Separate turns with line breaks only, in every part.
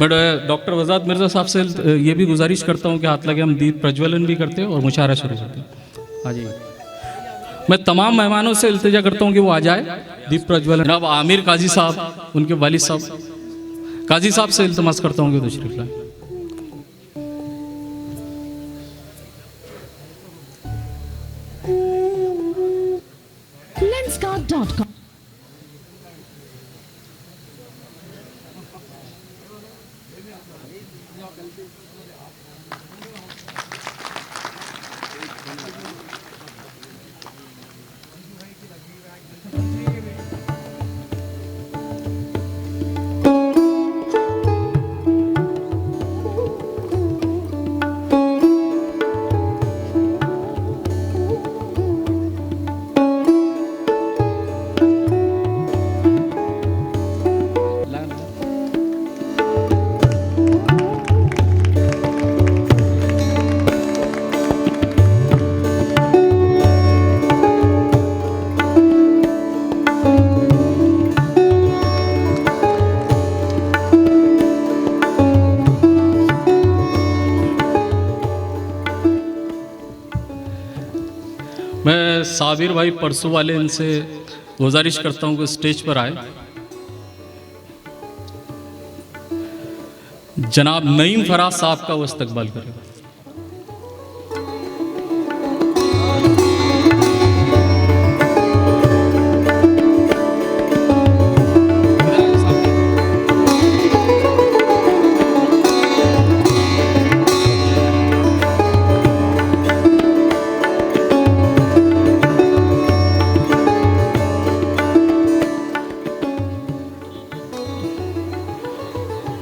But doctor वजाद Mirza साहब से ये भी गुजारिश करता हूँ कि हाथ लगे हम दीप प्रज्वलन भी करते हैं और मुशायरा शुरू करते हैं। हाँ जी, मैं तमाम मेहमानों से इल्तिजा करता हूँ कि वो आ जाए दीप प्रज्वलन। जनाब आमिर काजी साहब, उनके वालिद साहब काजी साहब से इल्तमास करता हूँ कि तशरीफ लाएं।
Lenskart.com
मैं साबिर भाई परसों वाले इनसे गुजारिश करता हूँ कि स्टेज पर आए। जनाब नईम फराज साहब का वो इस्तकबाल करें।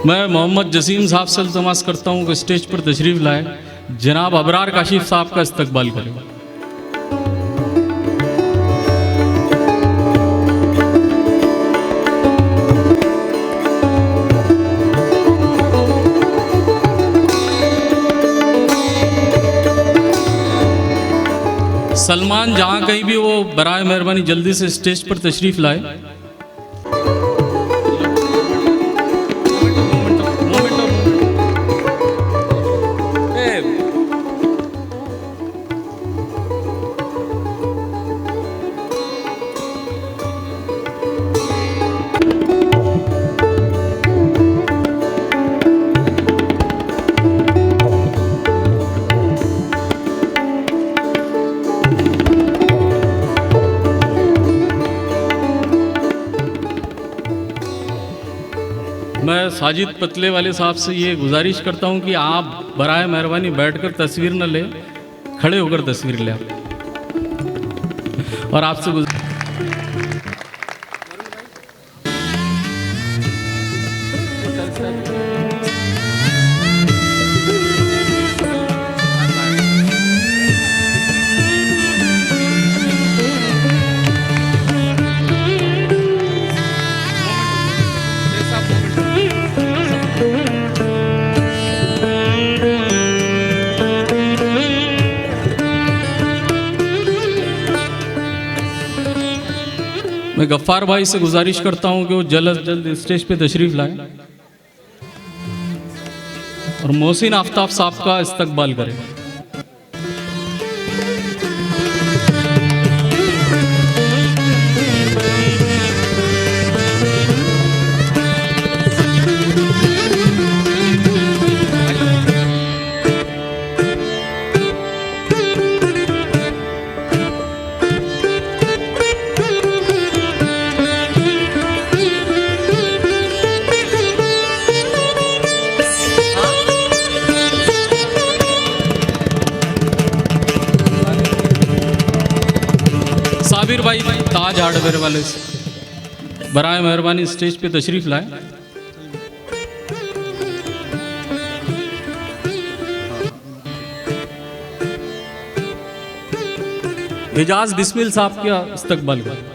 मैं मोहम्मद जसीम साहब से इल्तमास करता हूँ कि स्टेज पर तशरीफ़ लाए। जनाब अबरार काशिफ साहब का इस्तकबाल करें। सलमान जहाँ कहीं भी वो बराए मेहरबानी जल्दी से स्टेज पर तशरीफ़ लाए। मैं साजिद पतले वाले साहब से ये गुजारिश करता हूँ कि आप बराए मेहरबानी बैठकर तस्वीर न लें, खड़े होकर तस्वीर लें। और आपसे मैं गफ्फार भाई से गुजारिश करता हूं कि वो जल्द से जल्द स्टेज पे तशरीफ लाएं और मोहसिन आफ्ताब साहब का इस्तकबाल करें। साबिर भाई ताज हार्डवेयर वाले से बराए मेहरबानी स्टेज पे तशरीफ लाए। एजाज बिस्मिल साहब का इस्तकबाल करें।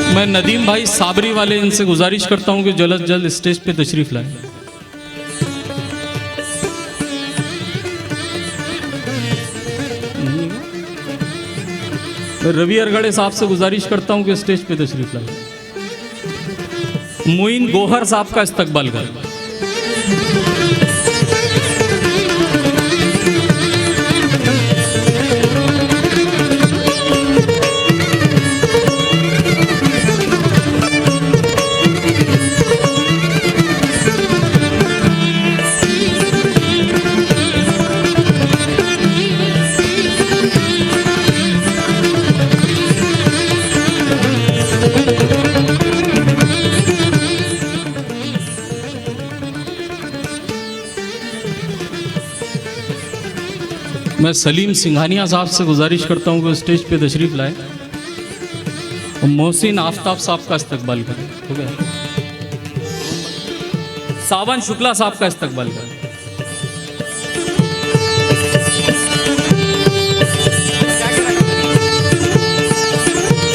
मैं नदीम भाई साबरी वाले इनसे गुजारिश करता हूं कि जल्द जल्द स्टेज पे तशरीफ लाएं। मैं रवि अरगड़े साहब से गुजारिश करता हूं कि स्टेज पे तशरीफ लाएं। मोइन गोहर साहब का इस्तकबाल करें। मैं सलीम सिंघानिया साहब से गुजारिश करता हूं कि स्टेज पे तशरीफ लाए और मोहसिन आफ्ताब साहब का इस्तकबाल करें। हो गया। सावन शुक्ला साहब का इस्तकबाल करें।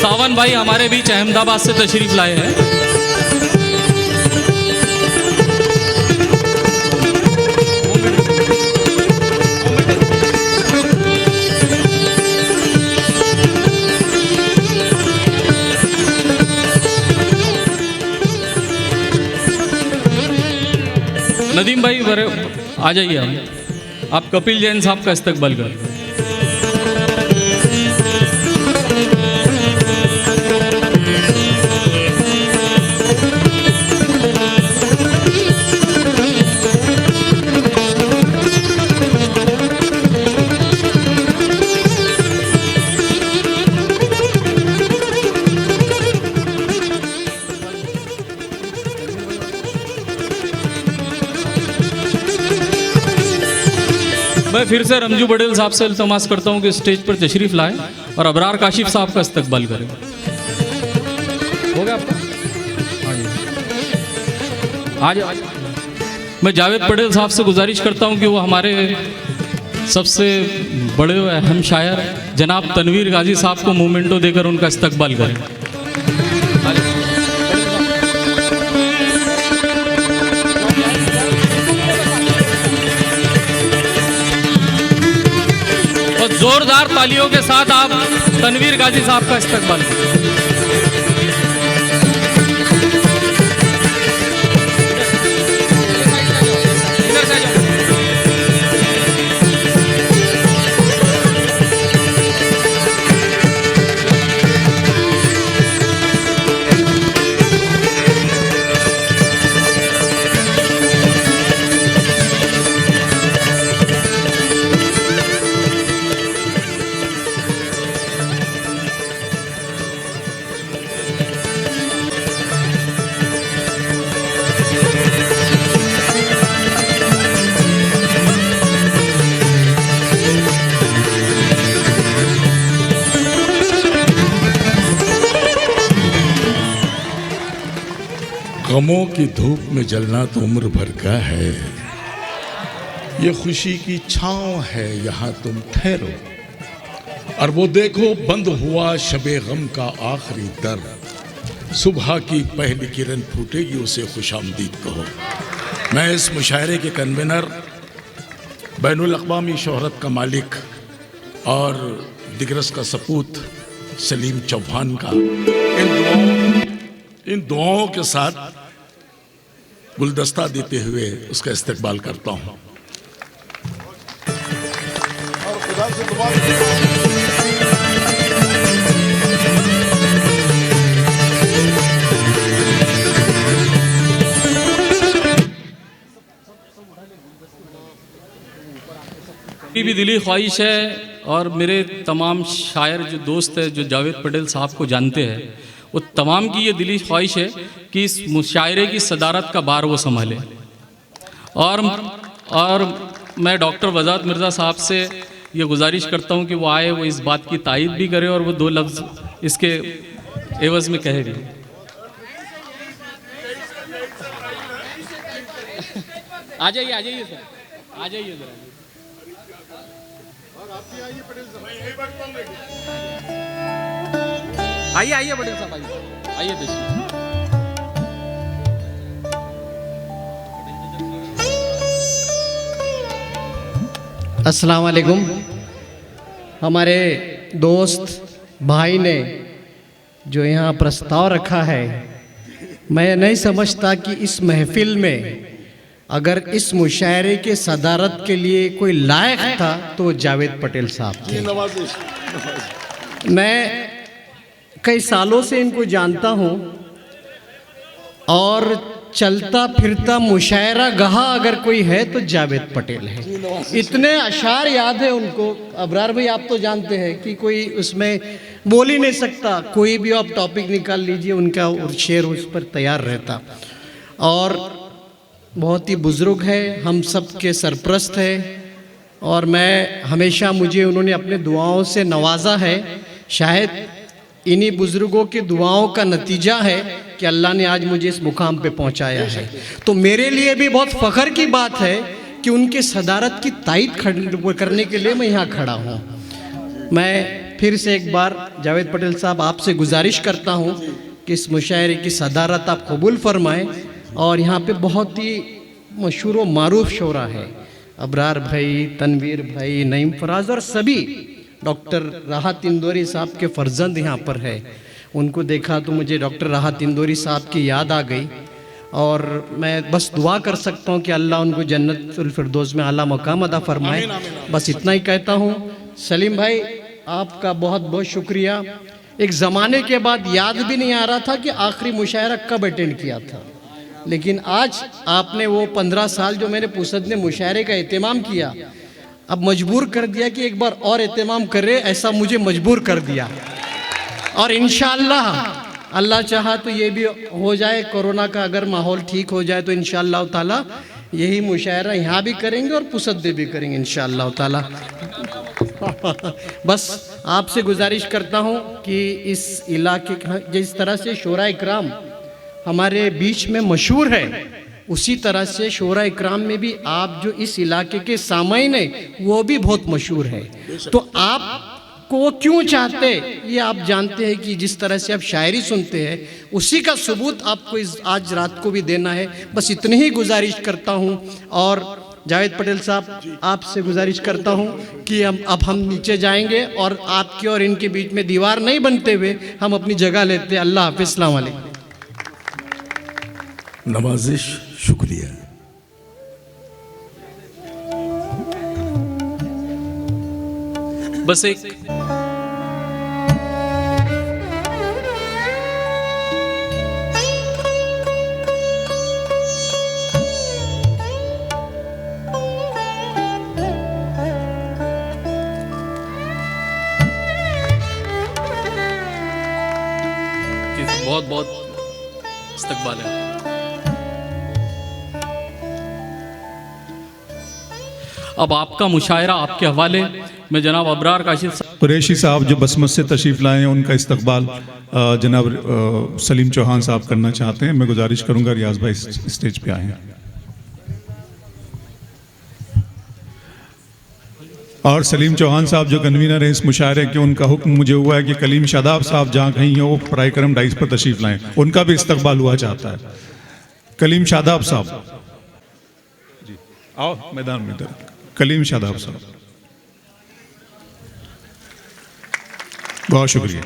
सावन भाई हमारे बीच अहमदाबाद से तशरीफ लाए हैं। नदीम भाई आ जाइए, आप कपिल जैन साहब का इस्तकबाल करें। मैं फिर से रमजू बड़ेल साहब से इल्तमास करता हूं कि स्टेज पर तशरीफ लाएं और अबरार काशिफ साहब का इस्तकबाल करें। हो गया आपका? आज मैं जावेद पटेल साहब से गुजारिश करता हूं कि वो हमारे सबसे बड़े अहम शायर जनाब तनवीर गाजी साहब को मोमेंटो देकर उनका इस्तकबाल करें। जोरदार तालियों के साथ आप तनवीर गाजी साहब का इस्तकबाल करें।
गमों की धूप में जलना तो उम्र भर का है, ये खुशी की छांव है यहाँ तुम ठहरो। और वो देखो बंद हुआ शबे गम का आखिरी दर, सुबह की पहली किरण फूटेगी उसे खुशामदीद कहो। मैं इस मुशायरे के कन्वीनर, बैनुल अक़वामी शोहरत का मालिक और दिग्रस का सपूत सलीम चौहान का इन दुआओं के साथ गुलदस्ता देते हुए उसका इस्तकबाल करता हूँ। और खुदा से दुआ
भी दिली ख्वाहिश है और मेरे तमाम शायर जो दोस्त हैं जो जावेद पटेल साहब को जानते हैं, वो तमाम की ये दिली ख्वाहिश है कि इस मुशायरे की सदारत का बार वो संभाले। और मैं डॉक्टर वजाद मिर्ज़ा साहब से ये गुजारिश करता हूँ कि वो आए, वो इस बात की तायीद भी करे और वो दो लफ्ज़ इसके एवज़ में कहे भी। आ जाइए सर, आ जाइए जरा। आइए पटेल साहब आइए। आइए बेसिए।
अस्सलाम वालेकुम। हमारे दोस्त भाई ने जो यहाँ प्रस्ताव रखा है, मैं नहीं समझता कि इस महफिल में अगर इस मुशायरे के सदारत के लिए कोई लायक था तो जावेद पटेल साहब थे। मैं कई सालों से इनको जानता हूँ और चलता फिरता मुशायरा गहा अगर कोई है तो जावेद पटेल है। इतने अशार याद है उनको। अबरार भाई आप तो जानते हैं कि कोई उसमें बोल ही नहीं सकता, कोई भी आप टॉपिक निकाल लीजिए उनका और शेर उस पर तैयार रहता। और बहुत ही बुज़ुर्ग है, हम सब के सरप्रस्त है और मैं हमेशा मुझे उन्होंने अपने दुआओं से नवाजा है। शायद इन्हीं बुज़ुर्गों की दुआओं का नतीजा है कि अल्लाह ने आज मुझे इस मुकाम पे पहुंचाया है। तो मेरे लिए भी बहुत फ़ख्र की बात है कि उनके सदारत की तायद करने के लिए मैं यहाँ खड़ा हूँ। मैं फिर से एक बार जावेद पटेल साहब आपसे गुजारिश करता हूँ कि इस मुशायरे की सदारत आप कबूल फरमाएँ। और यहाँ पे बहुत ही मशहूर व मारूफ शोरा है, अबरार भाई, तनवीर भाई, नईम फराज और सभी। डॉक्टर राहत इंदौरी साहब के फ़र्जंद यहाँ पर है। उनको देखा तो मुझे डॉक्टर राहत इंदौरी साहब की याद आ गई और मैं बस दुआ कर सकता हूँ कि अल्लाह उनको जन्नतुल फिरदौस में आला मकाम अदा फरमाए। बस इतना ही कहता हूँ। सलीम भाई आपका बहुत बहुत शुक्रिया। एक ज़माने के बाद याद भी नहीं आ रहा था कि आखिरी मुशायरा कब अटेंड किया था, लेकिन आज आपने वो 15 साल जो मैंने पुसद ने मुशायरे का एहतमाम किया, अब मजबूर कर दिया कि एक बार और एहतमाम करे, ऐसा मुझे मजबूर कर दिया। और इंशाअल्लाह अल्लाह चाहा तो ये भी हो जाए, कोरोना का अगर माहौल ठीक हो जाए तो इंशाअल्लाह ताला यही मुशायरा यहाँ भी करेंगे और पुसद भी करेंगे इंशाअल्लाह ताला। बस आपसे गुजारिश करता हूँ कि इस इलाके जिस तरह से शोरा इकराम हमारे बीच में मशहूर है, उसी तरह से शोरा इकराम में भी आप जो इस इलाके के सामाईन हैं वो भी बहुत मशहूर है। तो आपको वो क्यों चाहते ये आप जानते हैं कि जिस तरह से आप शायरी सुनते हैं उसी का सबूत आपको इस आज रात को भी देना है। बस इतनी ही गुजारिश करता हूँ। और जावेद पटेल साहब आपसे गुजारिश करता हूँ कि अब हम नीचे जाएंगे और आपके और इनके बीच में दीवार नहीं बनते हुए हम अपनी जगह लेते हैं। अल्लाह हाफ़िज़, अस्सलाम वालेकुम।
नवाजिश, शुक्रिया।
बस एक बहुत बहुत इस्तकबाल है। अब आपका मुशायरा आपके हवाले में जनाब अबरार काशिफ
कुरैशी साहब जो बसमत से तशरीफ़ लाए हैं उनका इस्तकबाल जनाब सलीम चौहान साहब करना चाहते हैं। मैं गुजारिश करूंगा रियाज भाई स्टेज पे आए हैं। और सलीम चौहान साहब जो कन्वीनर हैं इस मुशायरे के, उनका हुक्म मुझे हुआ है कि कलीम शादाब साहब जहाँ कहीं हो वो फ़राए करम डाइस पर तशरीफ़ लाएँ, उनका भी इस्तकबाल हुआ चाहता है। कलीम शादाब साहब जी आओ मैदान में इधर। कलीम शादाब साहब, बहुत शुक्रिया।